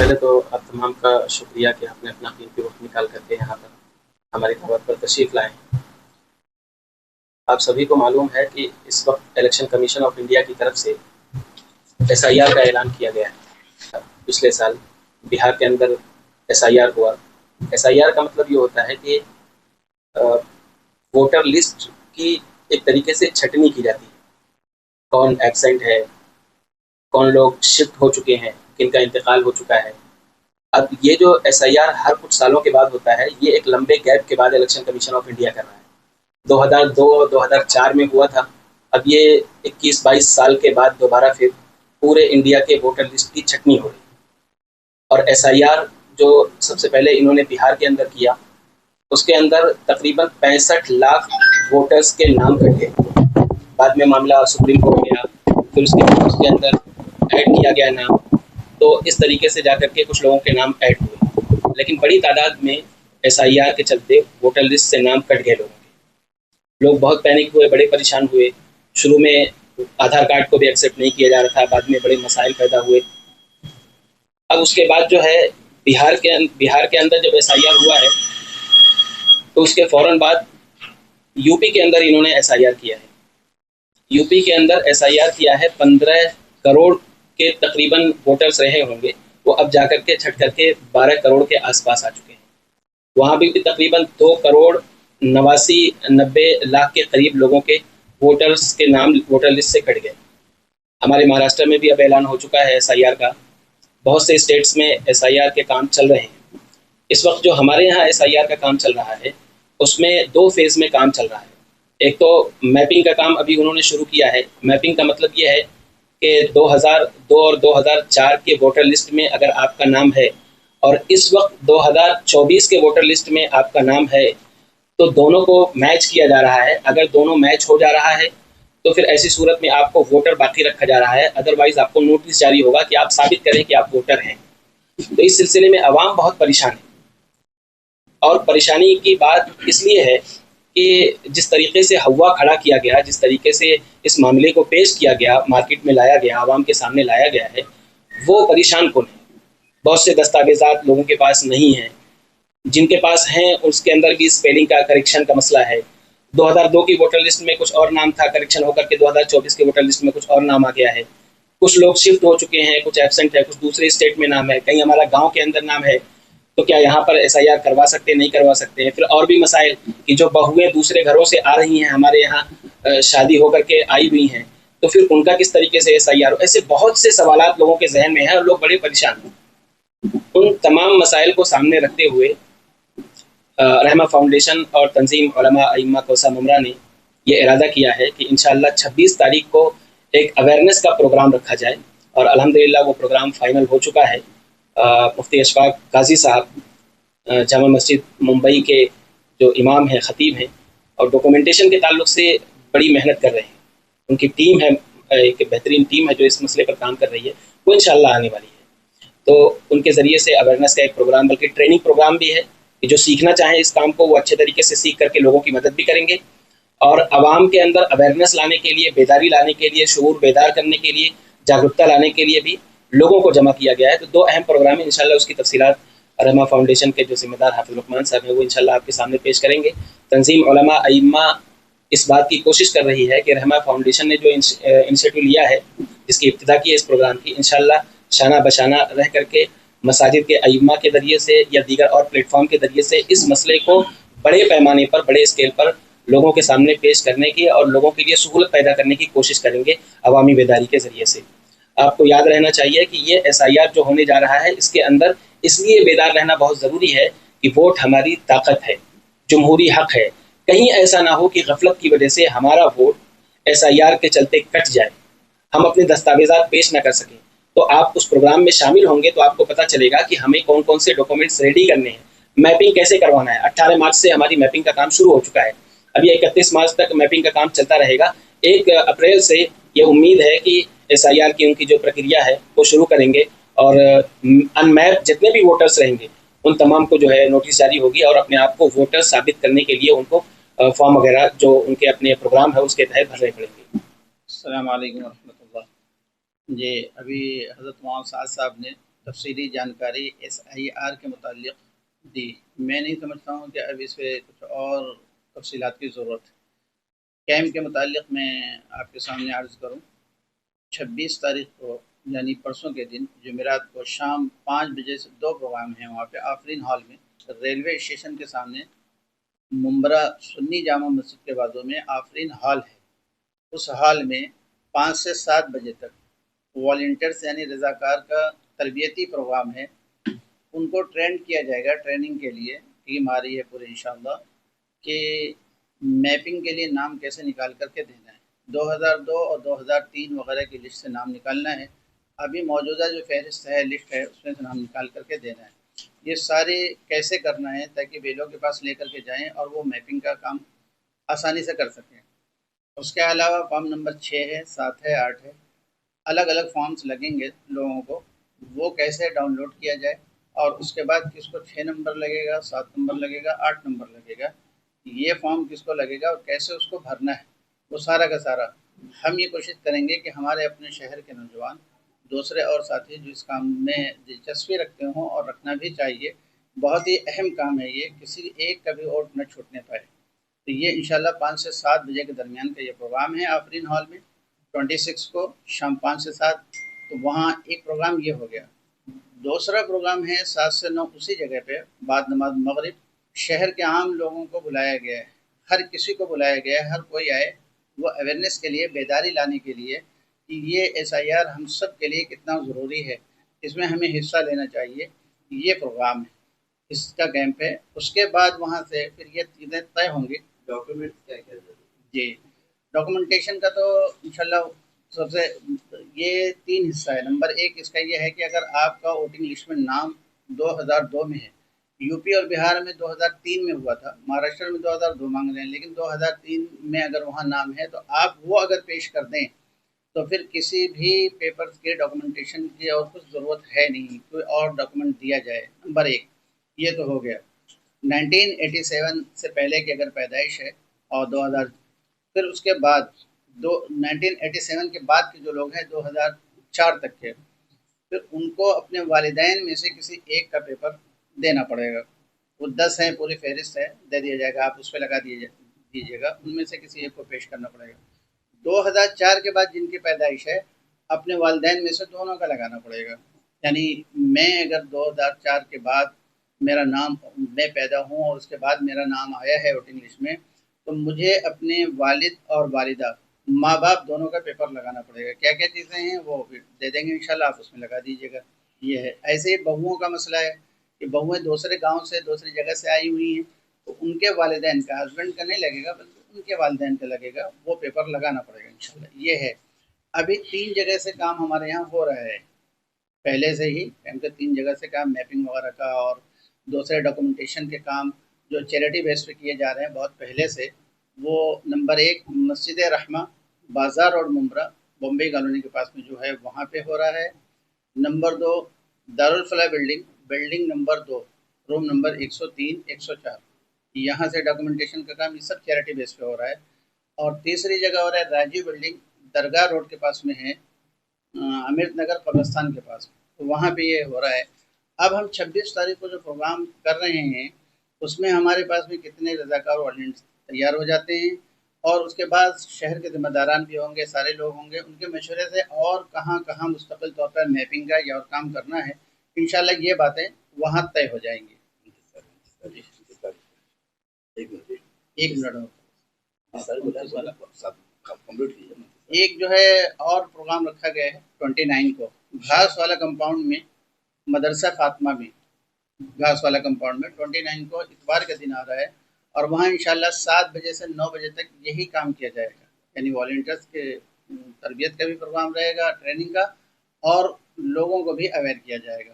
पहले तो आप तमाम का शुक्रिया कि आपने अपना कीमती वक्त निकाल करके यहाँ पर हमारी खबर पर तशरीफ़ लाए। आप सभी को मालूम है कि इस वक्त इलेक्शन कमीशन ऑफ इंडिया की तरफ से एसआईआर का ऐलान किया गया है। पिछले साल बिहार के अंदर एसआईआर हुआ। एसआईआर का मतलब ये होता है कि वोटर लिस्ट की एक तरीके से छटनी की जाती है, कौन एब्सेंट है, कौन लोग शिफ्ट हो चुके हैं, किनका इंतकाल हो चुका है। अब ये जो एसआईआर हर कुछ सालों के बाद होता है, ये एक लंबे गैप के बाद इलेक्शन कमीशन ऑफ इंडिया कर रहा है। 2002-2004 में हुआ था। अब ये 21-22 साल के बाद दोबारा फिर पूरे इंडिया के वोटर लिस्ट की छटनी हो रही है। और एसआईआर जो सबसे पहले इन्होंने बिहार के अंदर किया, उसके अंदर तकरीबन 65 लाख वोटर्स के नाम कटे। बाद में मामला सुप्रीम कोर्ट गया, फिर उसके अंदर ऐड किया गया नाम, तो इस तरीके से जाकर के कुछ लोगों के नाम ऐड हुए। लेकिन बड़ी तादाद में एसआईआर के चलते वोटर लिस्ट से नाम कट गए लोगों के। लोग बहुत पैनिक हुए, बड़े परेशान हुए। शुरू में आधार कार्ड को भी एक्सेप्ट नहीं किया जा रहा था, बाद में बड़े मसाइल पैदा हुए। अब उसके बाद जो है बिहार के अंदर जब एसआईआर हुआ है, तो उसके फ़ौरन बाद यूपी के अंदर इन्होंने एसआईआर किया है। यूपी के अंदर एसआईआर किया है, 15 करोड़ के तकरीबन वोटर्स रहे होंगे, वो अब जाकर के छट करके 12 करोड़ के आसपास आ चुके हैं। वहाँ भी तकरीबन 2 करोड़ 90 लाख के करीब लोगों के वोटर्स के नाम वोटर लिस्ट से कट गए। हमारे महाराष्ट्र में भी अब ऐलान हो चुका है एसआईआर का। बहुत से स्टेट्स में एसआईआर के काम चल रहे हैं। इस वक्त जो हमारे यहाँ एसआईआर का काम चल रहा है, उसमें 2 फेज़ में काम चल रहा है। एक तो मैपिंग का काम अभी उन्होंने शुरू किया है। मैपिंग का मतलब ये है कि 2002 और 2004 के वोटर लिस्ट में अगर आपका नाम है और इस वक्त 2024 के वोटर लिस्ट में आपका नाम है, तो दोनों को मैच किया जा रहा है। अगर दोनों मैच हो जा रहा है तो फिर ऐसी सूरत में आपको वोटर बाकी रखा जा रहा है, अदरवाइज आपको नोटिस जारी होगा कि आप साबित करें कि आप वोटर हैं। तो इस सिलसिले में आवाम बहुत परेशान है। और परेशानी की बात इसलिए है कि जिस तरीके से हवा खड़ा किया गया, जिस तरीके से इस मामले को पेश किया गया, मार्केट में लाया गया, आवाम के सामने लाया गया है, वो परेशान कौन है। बहुत से दस्तावेज़ात लोगों के पास नहीं हैं, जिनके पास हैं उसके अंदर भी स्पेलिंग का करेक्शन का मसला है। 2002 की वोटर लिस्ट में कुछ और नाम था, करेक्शन होकर के 2024 के वोटर लिस्ट में कुछ और नाम आ गया है। कुछ लोग शिफ्ट हो चुके हैं, कुछ एब्सेंट है, कुछ दूसरे स्टेट में नाम है, कहीं हमारा गांव के अंदर नाम है, तो क्या यहाँ पर एसआईआर करवा सकते हैं, नहीं करवा सकते हैं। फिर और भी मसाइल कि जो बहुएं दूसरे घरों से आ रही हैं, हमारे यहाँ शादी होकर के आई हुई हैं, तो फिर उनका किस तरीके से एसआईआर। ऐसे बहुत से सवालात लोगों के जहन में हैं और लोग बड़े परेशान हैं। उन तमाम मसाइल को सामने रखते हुए रहमा फाउंडेशन और तंजीम उलमा अइम्मा कोसा मुमरा ने ये इरादा किया है कि इंशाअल्लाह 26 तारीख को एक अवेयरनेस का प्रोग्राम रखा जाए, और अल्हम्दुलिल्लाह वो प्रोग्राम फाइनल हो चुका है। मुफ्ती अशफाक काजी साहब जामा मस्जिद मुंबई के जो इमाम हैं, ख़तीब हैं, और डॉक्यूमेंटेशन के ताल्लुक से बड़ी मेहनत कर रहे हैं। उनकी टीम है, एक बेहतरीन टीम है जो इस मसले पर काम कर रही है, वो इंशाअल्लाह आने वाली है। तो उनके ज़रिए से अवेयरनेस का एक प्रोग्राम, बल्कि ट्रेनिंग प्रोग्राम भी है कि जो सीखना चाहें इस काम को, वो अच्छे तरीके से सीख करके लोगों की मदद भी करेंगे। और आवाम के अंदर अवेयरनेस लाने के लिए, बेदारी लाने के लिए, शऊर बेदार करने के लिए, जागरूकता लाने के लिए भी लोगों को जमा किया गया है। तो 2 अहम प्रोग्राम है, इंशाल्लाह उसकी तफसीलात रहमा फाउंडेशन के जो ज़िम्मेदार हाफिज़ लुकमान साहब हैं, वो इंशाल्लाह आपके सामने पेश करेंगे। तंजीम उलमा अइम्मा इस बात की कोशिश कर रही है कि रहमा फाउंडेशन ने जो इनिशिएटिव लिया है, जिसकी इब्तिदा की है इस प्रोग्राम की, इंशाल्लाह शाना बशाना रह करके मसाजिद के अइम्मा के ज़रिए से या दीगर और प्लेटफॉर्म के ज़रिए से इस मसले को बड़े पैमाने पर, बड़े स्केल पर लोगों के सामने पेश करने की और लोगों के लिए सहूलत पैदा करने की कोशिश करेंगे अवामी बेदारी के ज़रिए से। आपको याद रहना चाहिए कि ये एसआईआर जो होने जा रहा है, इसके अंदर इसलिए बेदार रहना बहुत ज़रूरी है कि वोट हमारी ताकत है, जमहूरी हक़ है। कहीं ऐसा ना हो कि गफलत की वजह से हमारा वोट एसआईआर के चलते कट जाए, हम अपने दस्तावेज़ात पेश ना कर सकें। तो आप उस प्रोग्राम में शामिल होंगे तो आपको पता चलेगा कि हमें कौन कौन से डॉक्यूमेंट्स रेडी करने हैं, मैपिंग कैसे करवाना है। 18 मार्च से हमारी मैपिंग का काम शुरू हो चुका है, अभी 31 मार्च तक मैपिंग का काम चलता रहेगा। 1 अप्रैल से ये उम्मीद है कि एसआईआर की उनकी जो प्रक्रिया है वो शुरू करेंगे, और अनमैप जितने भी वोटर्स रहेंगे उन तमाम को जो है नोटिस जारी होगी, और अपने आप को वोटर साबित करने के लिए उनको फॉर्म वगैरह जो उनके अपने प्रोग्राम है उसके तहत भरने पड़ेंगे। अस्सलाम वालेकुम रहमतुल्लाह। जी, अभी हज़रत मोहम्मद साद साहब ने तफसीली जानकारी SIR के मुतालिक दी। मैं नहीं समझता हूँ कि अब इस पे कुछ और तफसीलात की ज़रूरत है। कैम्प के मुतालिक मैं आपके सामने अर्ज़ करूँ, 26 तारीख को यानी परसों के दिन जुमेरात को शाम 5 बजे से 2 प्रोग्राम हैं वहाँ पे आफरीन हॉल में, रेलवे स्टेशन के सामने मुंब्रा सुन्नी जामा मस्जिद के बाजू में आफरीन हॉल है। उस हॉल में 5 से 7 बजे तक वॉलंटियर्स यानी रज़ाकार का तरबियती प्रोग्राम है। उनको ट्रेंड किया जाएगा, ट्रेनिंग के लिए टीम आ रही है पूरी इंशाअल्लाह, कि मैपिंग के लिए नाम कैसे निकाल कर के देना है। 2002 और 2003 वगैरह की लिस्ट से नाम निकालना है। अभी मौजूदा जो फ़हरिस्त है, लिस्ट है, उसमें से नाम निकाल कर के देना है। ये सारे कैसे करना है ताकि बेलों के पास लेकर के जाएँ और वो मैपिंग का काम आसानी से कर सकें। उसके अलावा फॉर्म नंबर 6 है, 7 है, 8 है। अलग-अलग फॉर्म्स लगेंगे लोगों को, वो कैसे डाउनलोड किया जाए और उसके बाद किसको 6 नंबर लगेगा, 7 नंबर लगेगा, 8 नंबर लगेगा, ये फॉर्म किसको लगेगा और कैसे उसको भरना है, वो सारा का सारा हम ये कोशिश करेंगे कि हमारे अपने शहर के नौजवान, दूसरे और साथी जो इस काम में दिलचस्पी रखते हों और रखना भी चाहिए, बहुत ही अहम काम है ये, किसी एक का भी वोट न छूटने पाए। तो ये इंशाल्लाह 5 से 7 बजे के दरमियान का ये प्रोग्राम है आफरीन हॉल में, 26 को शाम 5 से 7। तो वहाँ एक प्रोग्राम ये हो गया। दूसरा प्रोग्राम है 7 से 9 उसी जगह पे बाद नमाज मगरिब। शहर के आम लोगों को बुलाया गया है, हर किसी को बुलाया गया है, हर कोई आए, वो अवेयरनेस के लिए, बेदारी लाने के लिए कि ये SIR हम सब के लिए कितना ज़रूरी है, इसमें हमें हिस्सा लेना चाहिए। ये प्रोग्राम है, इसका कैंप है। उसके बाद वहाँ से फिर ये चीज़ें तय होंगी। डॉक्यूमेंट क्या-क्या ज़रूरी जी, डॉक्यूमेंटेशन का तो इंशाल्लाह सबसे ये 3 हिस्सा है। नंबर 1 इसका ये है कि अगर आपका वोटिंग लिस्ट में नाम 2002 में है, यूपी और बिहार में 2003 में हुआ था, महाराष्ट्र में 2002 माँग रहे हैं, लेकिन 2003 में अगर वहाँ नाम है, तो आप वो अगर पेश कर दें, तो फिर किसी भी पेपर्स के डॉक्यूमेंटेशन की और कुछ ज़रूरत है नहीं, कोई और डॉक्यूमेंट दिया जाए। नंबर 1 ये तो हो गया। 1987 से पहले की अगर पैदाइश है और 2000, फिर उसके बाद दो 1987 के बाद के जो लोग हैं 2004 तक के, फिर उनको अपने वालिदैन में से किसी एक का पेपर देना पड़ेगा। वो 10 हैं, पूरी फ़हरिस्त है, दे दिया जाएगा, आप उस पे लगा दीजिएगा, उनमें से किसी एक को पेश करना पड़ेगा। 2004 के बाद जिनकी पैदाइश है, अपने वालिदैन में से दोनों का लगाना पड़ेगा। यानी मैं अगर 2004 के बाद मेरा नाम, मैं पैदा हूँ और उसके बाद मेरा नाम आया है वोटिंग लिस्ट में, तो मुझे अपने वालिद और वालिदा, माँ-बाप दोनों का पेपर लगाना पड़ेगा। क्या-क्या चीज़ें हैं वो फिर दे देंगे इंशाल्लाह, आप उसमें लगा दीजिएगा। ये है। ऐसे ही बहुओं का मसला है कि बहुएँ दूसरे गाँव से, दूसरी जगह से आई हुई हैं, तो उनके वालिदैन का, हस्बैंड का नहीं लगेगा बल्कि उनके वालिदैन का लगेगा, वो पेपर लगाना पड़ेगा इंशाल्लाह, ये है। अभी 3 जगह से काम हमारे यहाँ हो रहा है, पहले से ही इनका 3 जगह से काम, मैपिंग वगैरह का और दूसरे डॉक्यूमेंटेशन के काम जो चैरिटी बेस पे किए जा रहे हैं बहुत पहले से। वो नंबर 1 मस्जिद रहमा, बाज़ार रोड मुंब्रा, बॉम्बे कॉलोनी के पास में जो है वहाँ पे हो रहा है। Number 2 Darul Falah building, building number 2, room number 103, 104, यहाँ से डॉक्यूमेंटेशन का काम ये सब चैरिटी बेस पे हो रहा है। और तीसरी जगह हो रहा है राजीव बिल्डिंग, दरगाह रोड के पास में है, अमृत नगर कब्रिस्तान के पास, तो वहाँ पे ये हो रहा है। अब हम 26 तारीख को जो प्रोग्राम कर रहे हैं, उसमें हमारे पास में कितने रज़ाकार वॉलंटियर्स तैयार हो जाते हैं और उसके बाद शहर के ज़िम्मेदारान भी होंगे, सारे लोग होंगे, उनके मशवरे से और कहाँ-कहाँ मुस्तकिल तौर पर मैपिंग का या और काम करना है, इंशाल्लाह ये बातें वहाँ तय हो जाएँगी। जी। 1 मिनट और। एक जो है और प्रोग्राम रखा गया है 29 को, घास वाला कंपाउंड में, मदरसा फातिमा में, घास वाला कंपाउंड में 29 को इतवार का दिन आ रहा है और वहाँ इंशाल्लाह 7 बजे से 9 बजे तक यही काम किया जाएगा। यानी वॉलंटियर्स के तरबियत का भी प्रोग्राम रहेगा, ट्रेनिंग का, और लोगों को भी अवेयर किया जाएगा।